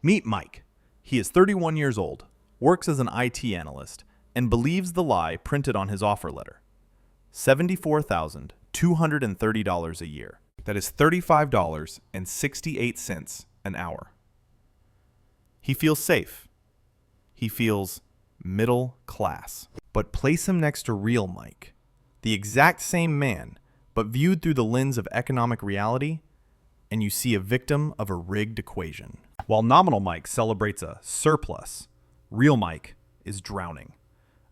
Meet Mike. He is 31 years old, works as an IT analyst, and believes the lie printed on his offer letter. $74,230 a year. That is $35.68 an hour. He feels safe. He feels middle class. But place him next to real Mike, the exact same man, but viewed through the lens of economic reality, and you see a victim of a rigged equation. While nominal Mike celebrates a surplus, real Mike is drowning,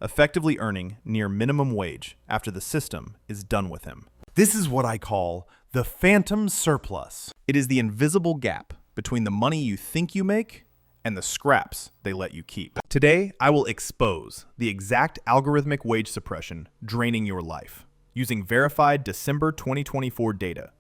effectively earning near minimum wage after the system is done with him. This is what I call the phantom surplus. It is the invisible gap between the money you think you make and the scraps they let you keep. Today, I will expose the exact algorithmic wage suppression draining your life, using verified December 2024 data,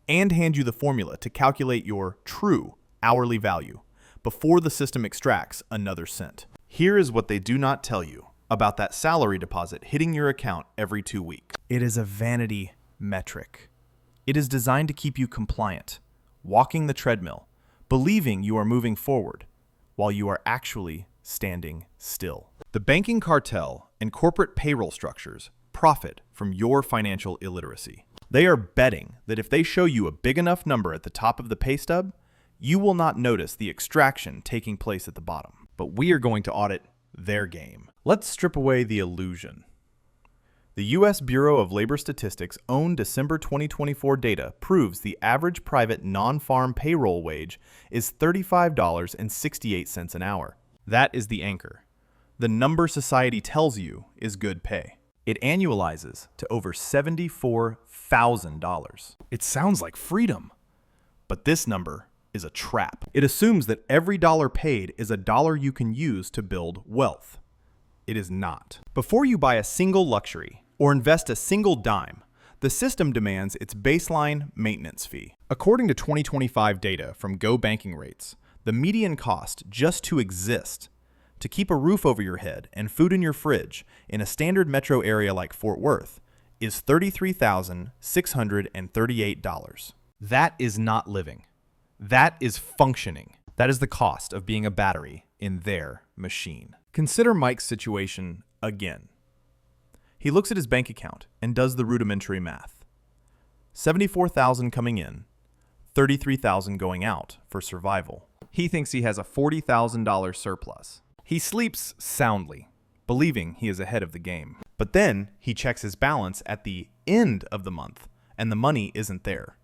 and hand you the formula to calculate your true hourly value before the system extracts another cent. Here is what they do not tell you about that salary deposit hitting your account every 2 weeks. It is a vanity metric. It is designed to keep you compliant, walking the treadmill, believing you are moving forward, while you are actually standing still. The banking cartel and corporate payroll structures profit from your financial illiteracy. They are betting that if they show you a big enough number at the top of the pay stub, you will not notice the extraction taking place at the bottom. But we are going to audit their game. Let's strip away the illusion. The U.S. Bureau of Labor Statistics' own December 2024 data proves the average private non-farm payroll wage is $35.68 an hour. That is the anchor. The number society tells you is good pay. It annualizes to over $74,000. It sounds like freedom. But this number is a trap. It assumes that every dollar paid is a dollar you can use to build wealth. It is not. Before you buy a single luxury or invest a single dime, the system demands its baseline maintenance fee. According to 2025 data from Go Banking Rates, the median cost just to exist, to keep a roof over your head and food in your fridge in a standard metro area like Fort Worth, is $33,638. That is not living. That is functioning. That is the cost of being a battery in their machine. Consider Mike's situation again. He looks at his bank account and does the rudimentary math. $74,000 coming in, $33,000 going out for survival. He thinks he has a $40,000 surplus. He sleeps soundly, believing he is ahead of the game. But then he checks his balance at the end of the month, and the money isn't there.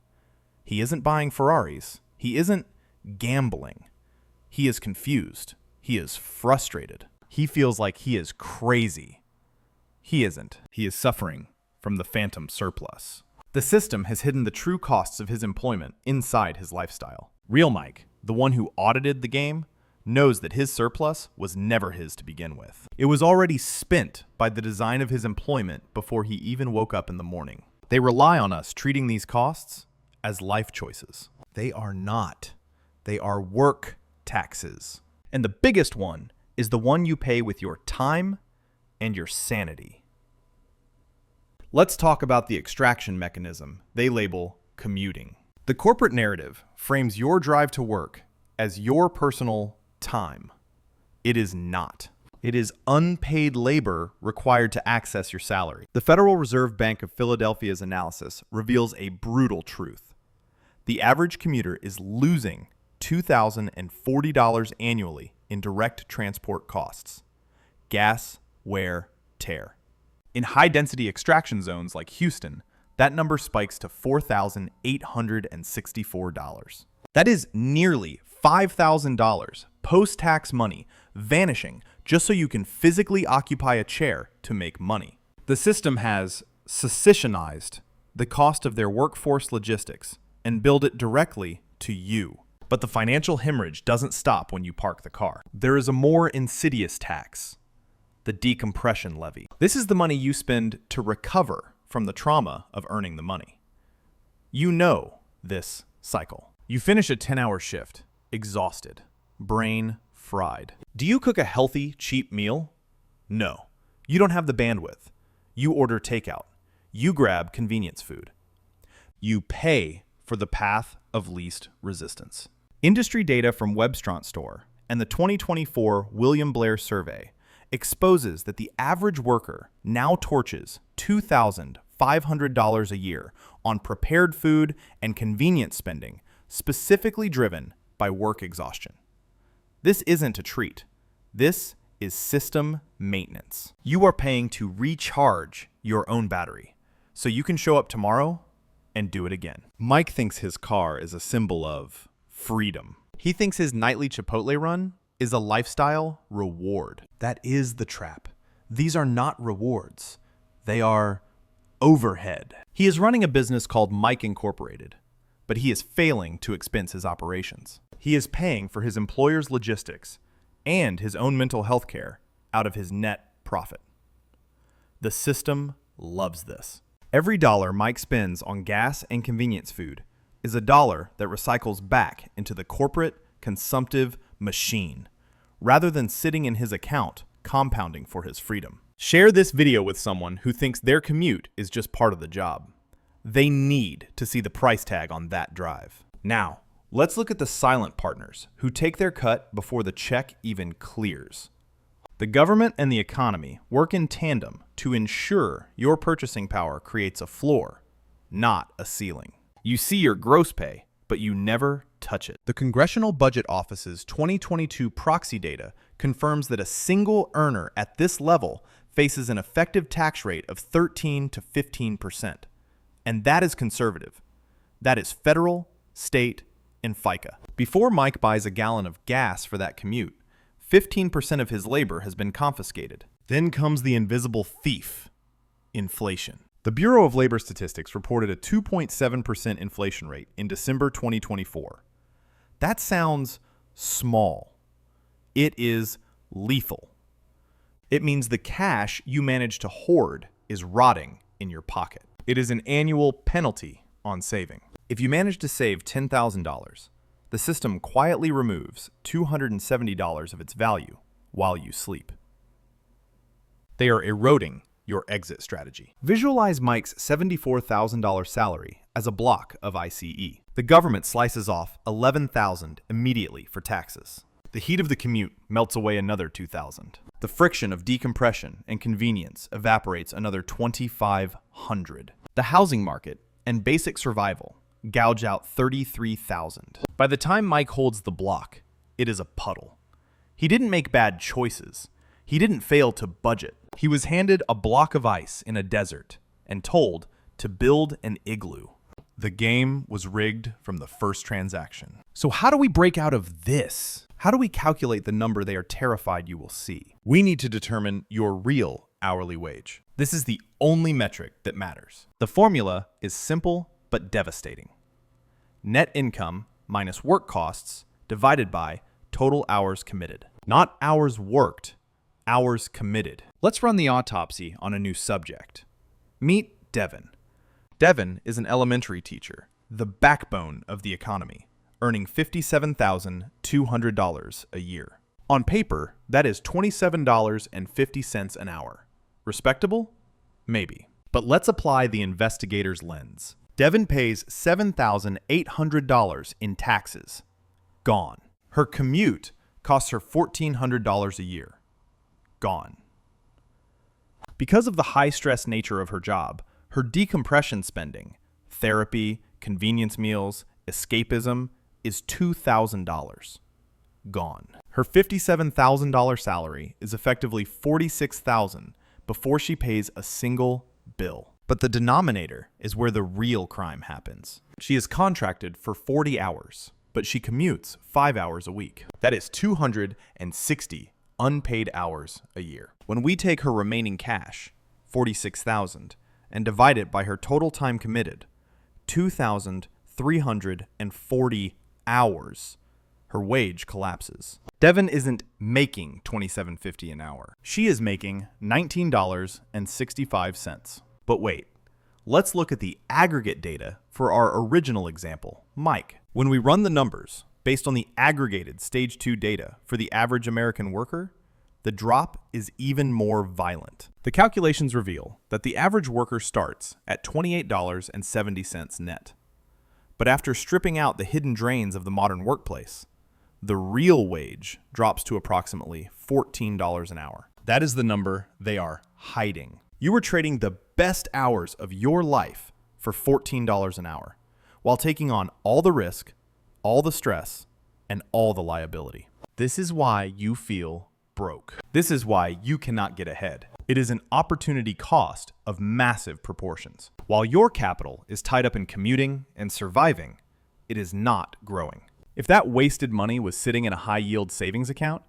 He isn't buying Ferraris. He isn't gambling. He is confused. He is frustrated. He feels like he is crazy. He isn't. He is suffering from the phantom surplus. The system has hidden the true costs of his employment inside his lifestyle. Real Mike, the one who audited the game, knows that his surplus was never his to begin with. It was already spent by the design of his employment before he even woke up in the morning. They rely on us treating these costs as life choices. They are not. They are work taxes. And the biggest one is the one you pay with your time and your sanity. Let's talk about the extraction mechanism they label commuting. The corporate narrative frames your drive to work as your personal time. It is not. It is unpaid labor required to access your salary. The Federal Reserve Bank of Philadelphia's analysis reveals a brutal truth. The average commuter is losing $2,040 annually in direct transport costs. Gas, wear, tear. In high-density extraction zones like Houston, that number spikes to $4,864. That is nearly $5,000 post-tax money vanishing just so you can physically occupy a chair to make money. The system has secessionized the cost of their workforce logistics and billed it directly to you. But the financial hemorrhage doesn't stop when you park the car. There is a more insidious tax, the decompression levy. This is the money you spend to recover from the trauma of earning the money. You know this cycle. You finish a 10-hour shift, exhausted, brain fried. Do you cook a healthy, cheap meal? No. You don't have the bandwidth. You order takeout. You grab convenience food. You pay for the path of least resistance. Industry data from Webstront Store and the 2024 William Blair Survey exposes that the average worker now torches $2,500 a year on prepared food and convenience spending, specifically driven by work exhaustion. This isn't a treat. This is system maintenance. You are paying to recharge your own battery, so you can show up tomorrow and do it again. Mike thinks his car is a symbol of freedom. He thinks his nightly Chipotle run is a lifestyle reward. That is the trap. These are not rewards. They are overhead. He is running a business called Mike Incorporated, but he is failing to expense his operations. He is paying for his employer's logistics and his own mental health care out of his net profit. The system loves this. Every dollar Mike spends on gas and convenience food is a dollar that recycles back into the corporate consumptive machine, rather than sitting in his account compounding for his freedom. Share this video with someone who thinks their commute is just part of the job. They need to see the price tag on that drive. Now, let's look at the silent partners who take their cut before the check even clears. The government and the economy work in tandem to ensure your purchasing power creates a floor, not a ceiling. You see your gross pay, but you never touch it. The Congressional Budget Office's 2022 proxy data confirms that a single earner at this level faces an effective tax rate of 13 to 15%. And that is conservative. That is federal, state, and FICA. Before Mike buys a gallon of gas for that commute, 15% of his labor has been confiscated. Then comes the invisible thief, inflation. The Bureau of Labor Statistics reported a 2.7% inflation rate in December 2024. That sounds small. It is lethal. It means the cash you manage to hoard is rotting in your pocket. It is an annual penalty on saving. If you manage to save $10,000, the system quietly removes $270 of its value while you sleep. They are eroding your exit strategy. Visualize Mike's $74,000 salary as a block of ICE. The government slices off $11,000 immediately for taxes. The heat of the commute melts away another $2,000. The friction of decompression and convenience evaporates another $2,500. The housing market and basic survival gouge out $33,000. By the time Mike holds the block, it is a puddle. He didn't make bad choices. He didn't fail to budget. He was handed a block of ice in a desert and told to build an igloo. The game was rigged from the first transaction. So how do we break out of this? How do we calculate the number they are terrified you will see? We need to determine your real hourly wage. This is the only metric that matters. The formula is simple but devastating. Net income minus work costs divided by total hours committed. Not hours worked, hours committed. Let's run the autopsy on a new subject. Meet Devin. Devin is an elementary teacher, the backbone of the economy, earning $57,200 a year. On paper, that is $27.50 an hour. Respectable? Maybe. But let's apply the investigator's lens. Devin pays $7,800 in taxes. Gone. Her commute costs her $1,400 a year. Gone. Because of the high-stress nature of her job, her decompression spending, therapy, convenience meals, escapism, is $2,000. Gone. Her $57,000 salary is effectively $46,000 before she pays a single bill. But the denominator is where the real crime happens. She is contracted for 40 hours, but she commutes 5 hours a week. That is 260 unpaid hours a year. When we take her remaining cash, $46,000, and divide it by her total time committed, 2,340 hours, her wage collapses. Devin isn't making $27.50 an hour. She is making $19.65. But wait, let's look at the aggregate data for our original example, Mike. When we run the numbers based on the aggregated Stage 2 data for the average American worker, the drop is even more violent. The calculations reveal that the average worker starts at $28.70 net. But after stripping out the hidden drains of the modern workplace, the real wage drops to approximately $14 an hour. That is the number they are hiding. You are trading the best hours of your life for $14 an hour, while taking on all the risk, all the stress, and all the liability. This is why you feel broke. This is why you cannot get ahead. It is an opportunity cost of massive proportions. While your capital is tied up in commuting and surviving, it is not growing. If that wasted money was sitting in a high-yield savings account,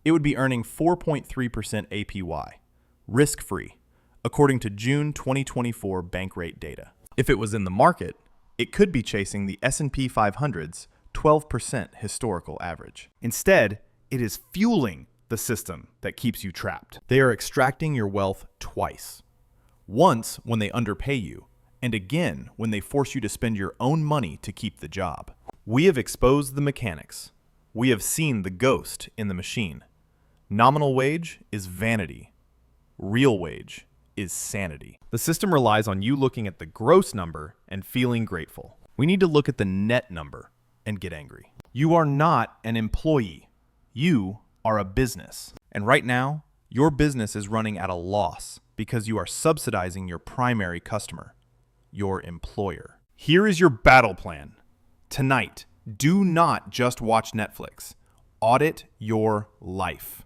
it would be earning 4.3% APY, risk-free, according to June 2024 bank rate data. If it was in the market, it could be chasing the S&P 500's 12% historical average. Instead, it is fueling the system that keeps you trapped. They are extracting your wealth twice. Once when they underpay you, and again when they force you to spend your own money to keep the job. We have exposed the mechanics. We have seen the ghost in the machine. Nominal wage is vanity. Real wage is sanity. The system relies on you looking at the gross number and feeling grateful. We need to look at the net number and get angry. You are not an employee. You are a business. And right now, your business is running at a loss because you are subsidizing your primary customer, your employer. Here is your battle plan. Tonight, do not just watch Netflix. Audit your life.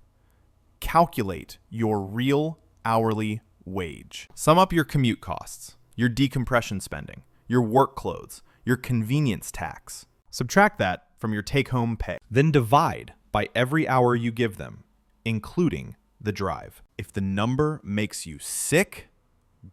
Calculate your real hourly wage. Sum up your commute costs, your decompression spending, your work clothes, your convenience tax. Subtract that from your take-home pay. Then divide by every hour you give them, including the drive. If the number makes you sick,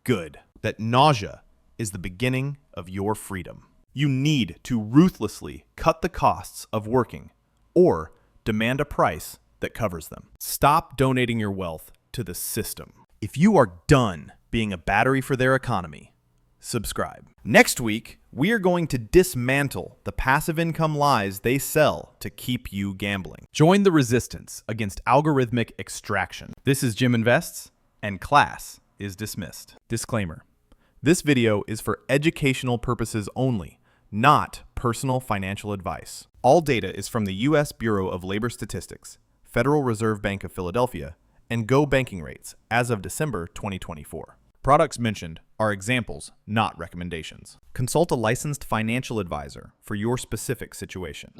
good. That nausea is the beginning of your freedom. You need to ruthlessly cut the costs of working or demand a price that covers them. Stop donating your wealth to the system. If you are done being a battery for their economy, subscribe. Next week, we are going to dismantle the passive income lies they sell to keep you gambling. Join the resistance against algorithmic extraction. This is Jim Invests, and class is dismissed. Disclaimer. This video is for educational purposes only, not personal financial advice. All data is from the U.S. Bureau of Labor Statistics, Federal Reserve Bank of Philadelphia, and Go Banking Rates as of December 2024. Products mentioned are examples, not recommendations. Consult a licensed financial advisor for your specific situation.